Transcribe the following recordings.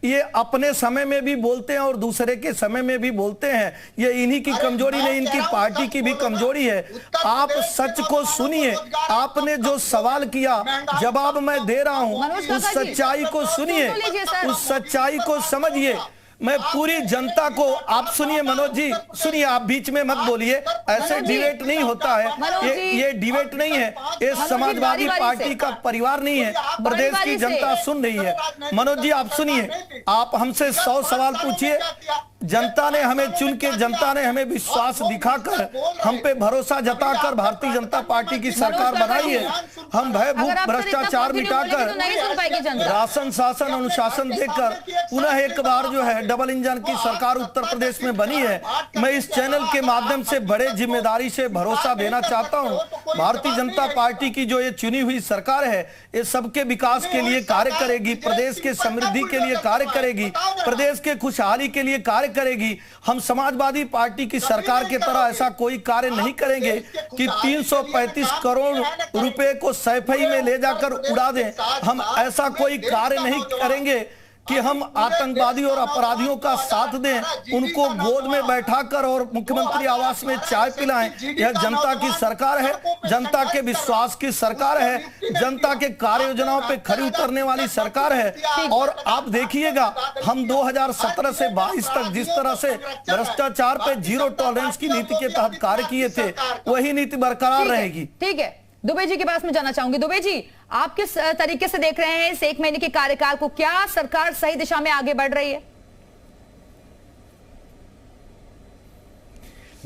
ये अपने समय में भी बोलते हैं और दूसरे के समय में भी बोलते हैं। ये इन्हीं की कमजोरी नहीं, इनकी पार्टी की भी कमजोरी है। आप सच को सुनिए। आपने जो सवाल किया जवाब मैं दे रहा हूं, उस सच्चाई को सुनिए, उस सच्चाई को समझिए। मैं पूरी जनता को, आप सुनिए मनोज जी, सुनिए, आप बीच में मत बोलिए, ऐसे डिबेट नहीं होता है। ये डिबेट नहीं है, ये समाजवादी पार्टी का परिवार नहीं है। प्रदेश की जनता सुन रही है। मनोज जी आप सुनिए, आप हमसे 100 सवाल पूछिए। जनता ने हमें चुन के, जनता ने हमें विश्वास दिखाकर, हम पे भरोसा जताकर भारतीय जनता पार्टी की सरकार बनाई है। हम भयभूत भ्रष्टाचार मिटाकर, राशन शासन अनुशासन देकर पुनः एक बार जो है डबल इंजन की सरकार उत्तर प्रदेश में बनी है। मैं इस चैनल के माध्यम से बड़े जिम्मेदारी से भरोसा देना चाहता हूं, भारतीय जनता पार्टी की जो ये चुनी हुई सरकार है, ये सबके विकास के लिए कार्य करेगी, प्रदेश के समृद्धि के लिए कार्य करेगी, प्रदेश के खुशहाली के लिए कार्य करेगी। हम समाजवादी पार्टी की सरकार की तरह ऐसा कोई कार्य नहीं करेंगे कि 335 करोड़ रुपए को सैफई में ले जाकर उड़ा दें। हम ऐसा कोई कार्य नहीं करेंगे कि हम आतंकवादी और अपराधियों का साथ दें, उनको गोद में बैठाकर और मुख्यमंत्री आवास में चाय पिलाएं। यह जनता की सरकार है, जनता के विश्वास की सरकार है, जनता के कार्य योजनाओं पे खरी उतरने वाली सरकार है। और आप देखिएगा, हम 2017 से 22 तक जिस तरह से भ्रष्टाचार पे जीरो टॉलरेंस की नीति के तहत कार्य किए थे, वही नीति बरकरार रहेगी। ठीक है, दुबे जी के पास में जाना चाहूंगी। दुबे जी, आप किस तरीके से देख रहे हैं इस 1 महीने के कार्यकाल को? क्या सरकार सही दिशा में आगे बढ़ रही है?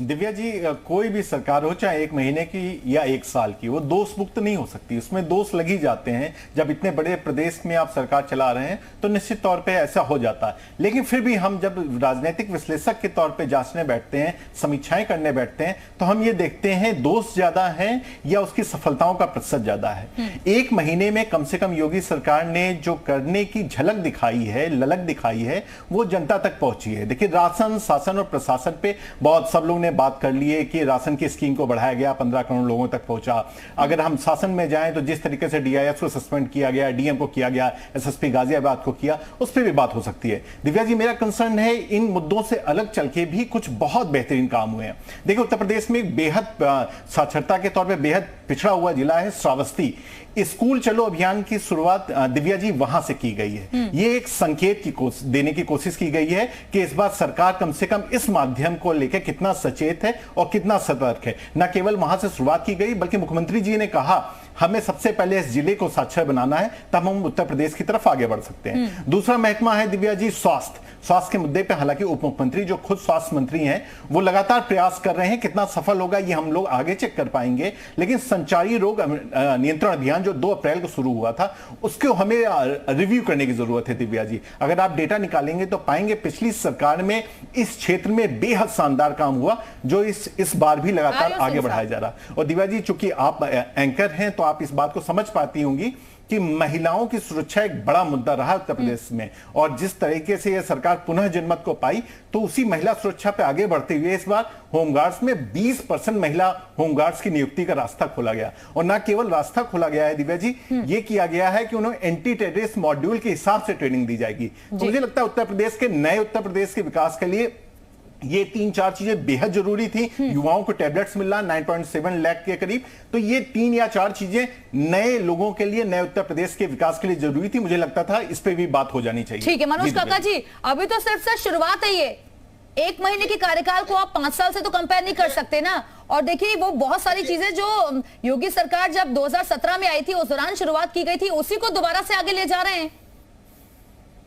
दिव्या जी, कोई भी सरकार हो, चाहे 1 महीने की या 1 साल की, वो दोष मुक्त नहीं हो सकती। उसमें दोष लग ही जाते हैं। जब इतने बड़े प्रदेश में आप सरकार चला रहे हैं तो निश्चित तौर पे ऐसा हो जाता है। लेकिन फिर भी हम जब राजनीतिक विश्लेषक के तौर पे जांचने बैठते हैं, समीक्षाएं करने बैठते हैं, तो हम ये देखते हैं दोष ज्यादा है या उसकी सफलताओं का प्रतिशत ज्यादा है। 1 महीने में कम से कम योगी सरकार ने जो करने की झलक दिखाई है, ललक दिखाई है, वो जनता तक पहुंची है। देखिए, राशन शासन और प्रशासन पे बहुत सब लोग ने बात कर लिए कि राशन की स्कीम को बढ़ाया गया, 15 करोड़ लोगों तक पहुंचा। अगर हम शासन में जाएं तो जिस तरीके से डीआईएस को सस्पेंड किया गया, डीएम को किया गया, एसएसपी गाजियाबाद को किया, उस पर भी बात हो सकती है। दिव्या जी, मेरा कंसर्न है इन मुद्दों से अलग चल के भी कुछ बहुत बेहतरीन काम हुए हैं। देखिए, उत्तर प्रदेश में बेहद साक्षरता के तौर पर बेहद पिछड़ा हुआ जिला है श्रावस्ती। स्कूल चलो अभियान की शुरुआत दिव्या जी वहां से की गई है। ये एक संकेत की देने की कोशिश की गई है कि इस बार सरकार कम से कम इस माध्यम को लेकर कितना सचेत है और कितना सतर्क है। न केवल वहां से शुरुआत की गई, बल्कि मुख्यमंत्री जी ने कहा हमें सबसे पहले इस जिले को साक्षर बनाना है, तब हम उत्तर प्रदेश की तरफ आगे बढ़ सकते हैं। दूसरा महकमा है दिव्या जी स्वास्थ्य के मुद्दे पे। हालांकि उप मुख्यमंत्री जो खुद स्वास्थ्य मंत्री हैं, वो लगातार प्रयास कर रहे हैं। कितना सफल होगा ये हम लोग आगे चेक कर पाएंगे। लेकिन संचारी रोग नियंत्रण अभियान जो 2 अप्रैल को शुरू हुआ था, उसको हमें रिव्यू करने की जरूरत है दिव्या जी। अगर आप डेटा निकालेंगे तो पाएंगे पिछली सरकार में इस क्षेत्र में बेहद शानदार काम हुआ, जो इस बार भी लगातार आगे बढ़ाया जा रहा। और दिव्या जी, चूंकि आप एंकर हैं तो आप इस बात को समझ पाती होंगी कि महिलाओं की सुरक्षा एक बड़ा मुद्दा रहा उत्तर प्रदेश में। और जिस तरीके से यह सरकार पुनः जनमत को पाई, तो उसी महिला सुरक्षा पे आगे बढ़ते हुए इस बार होमगार्ड्स में 20% महिला होमगार्ड्स की नियुक्ति का रास्ता खोला गया। और न केवल रास्ता खोला गया है दिव्या जी, ये किया गया है कि उन्हें एंटी टेररिस्ट मॉड्यूल के हिसाब से ट्रेनिंग दी जाएगी। तो मुझे लगता है उत्तर प्रदेश के नए उत्तर प्रदेश के विकास के लिए ये 3-4 चीजें बेहद जरूरी थी। युवाओं को टैबलेट्स मिल रहा 9.7 लाख के करीब, तो ये 3 या 4 चीजें नए लोगों के लिए, नए उत्तर प्रदेश के विकास के लिए जरूरी थी। मुझे लगता था इस पे भी बात हो जानी चाहिए। ठीक है मनोज काका जी, अभी तो सिर्फ शुरुआत है। ये 1 महीने के कार्यकाल को आप 5 साल से तो कंपेयर नहीं कर सकते ना। और देखिए, वो बहुत सारी चीजें जो योगी सरकार जब 2017 में आई थी, उस दौरान शुरुआत की गई थी, उसी को दोबारा से आगे ले जा रहे हैं।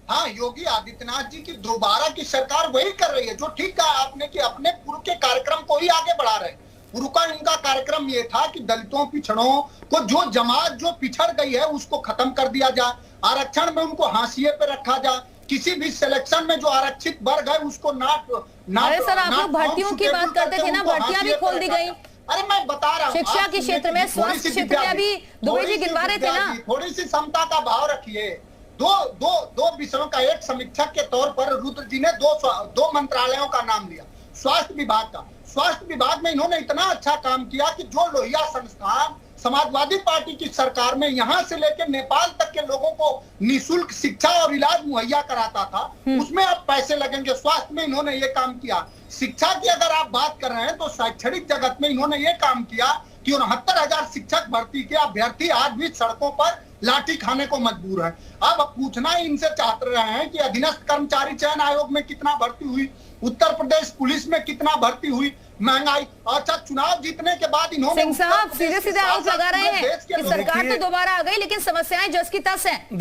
हाँ, योगी आदित्यनाथ जी की दोबारा की सरकार वही कर रही है जो ठीक कहा आपने कि अपने पूर्व के कार्यक्रम को ही आगे बढ़ा रहे हैं। पूर्व का इनका कार्यक्रम ये था कि दलितों, पिछड़ों को, जो जमात जो पिछड़ गई है उसको खत्म कर दिया जाए, आरक्षण में उनको हाशिए पे रखा जाए, किसी भी सिलेक्शन में जो आरक्षित वर्ग है उसको अरे सर, आप लोग भर्तियों की बात करते थे ना, भर्तियां भी खोल दी गई। अरे मैं बता रहा हूँ, शिक्षा के क्षेत्र में, स्वास्थ्य क्षेत्र में अभी दुबे जी गिनवा रहे थे ना। थोड़ी सी समता का भाव रखिए। दो विषयों का एक समीक्षक के तौर पर रुद्र जी ने दो मंत्रालयों का नाम लिया। स्वास्थ्य विभाग का, स्वास्थ्य विभाग में इन्होंने इतना अच्छा काम किया कि जो लोहिया संस्थान समाजवादी पार्टी की सरकार में यहां से लेकर नेपाल तक के लोगों को निःशुल्क शिक्षा और इलाज मुहैया कराता था, उसमें अब पैसे लगेंगे। स्वास्थ्य में इन्होंने ये काम किया। शिक्षा की अगर आप बात कर रहे हैं तो शैक्षणिक जगत में इन्होंने ये काम किया कि 69,000 शिक्षक भर्ती के अभ्यर्थी आज भी सड़कों पर लाठी खाने को मजबूर है। अब पूछना इनसे चाहते रहे हैं कि अधीनस्थ कर्मचारी चयन आयोग में कितना भर्ती हुई, उत्तर प्रदेश पुलिस में कितना भर्ती हुई, महंगाई। अच्छा, चुनाव जीतने के बाद इन्होंने सिंह साहब सीधे सीधे आरोप लगा रहे हैं कि सरकार तो दोबारा आ गई लेकिन समस्याएं जस की तस हैं।